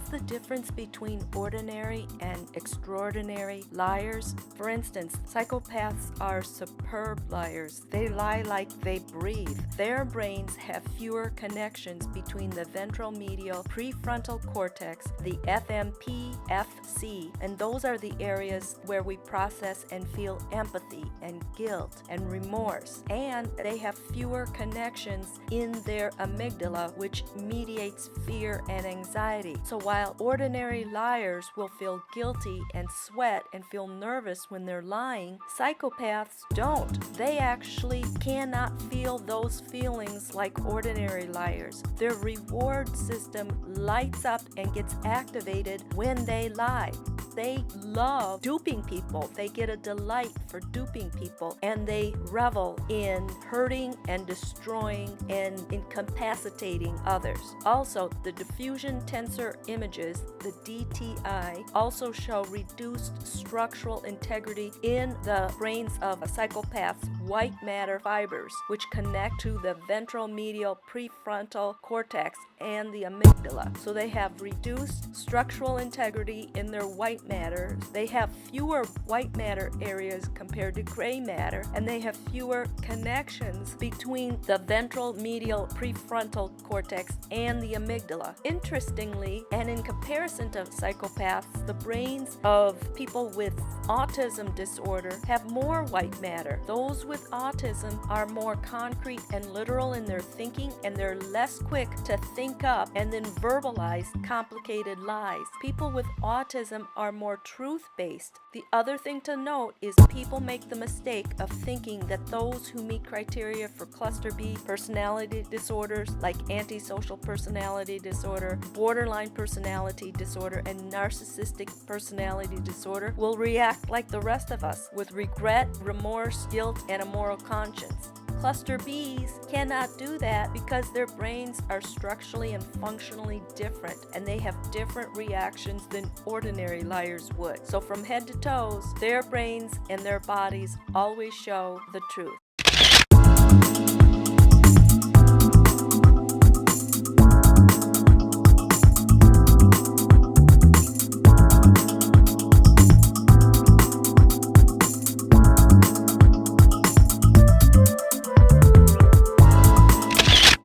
the difference between ordinary and extraordinary liars? For instance, psychopaths are superb liars. They lie like they breathe. Their brains have fewer connections between the ventromedial prefrontal cortex, the fMRI, and those are the areas where we process and feel empathy and guilt and remorse. And they have fewer connections in their amygdala, which mediates fear and anxiety. So while ordinary liars will feel guilty and sweat and feel nervous when they're lying, psychopaths don't. They actually cannot feel those feelings like ordinary liars. Their reward system lights up and gets activated when they lie. They love duping people. They get a delight for duping people, and they revel in hurting and destroying and incapacitating others. Also, the diffusion tensor images, the DTI, also show reduced structural integrity in the brains of a psychopath's white matter fibers, which connect to the ventromedial prefrontal cortex and the amygdala. So they have reduced structural integrity in their white matter. They have fewer white matter areas compared to gray matter, and they have fewer connections between the ventral medial prefrontal cortex and the amygdala. Interestingly, and in comparison to psychopaths, the brains of people with autism disorder have more white matter. Those with autism are more concrete and literal in their thinking, and they're less quick to think up and then verbalize complicated lies. People with autism are more truth-based. The other thing to note is people make the mistake of thinking that those who meet criteria for cluster B personality disorders like antisocial personality disorder, borderline personality disorder, and narcissistic personality disorder will react like the rest of us with regret, remorse, guilt, and a moral conscience. Cluster Bs cannot do that because their brains are structurally and functionally different, and they have different reactions than ordinary liars would. So from head to toes, their brains and their bodies always show the truth.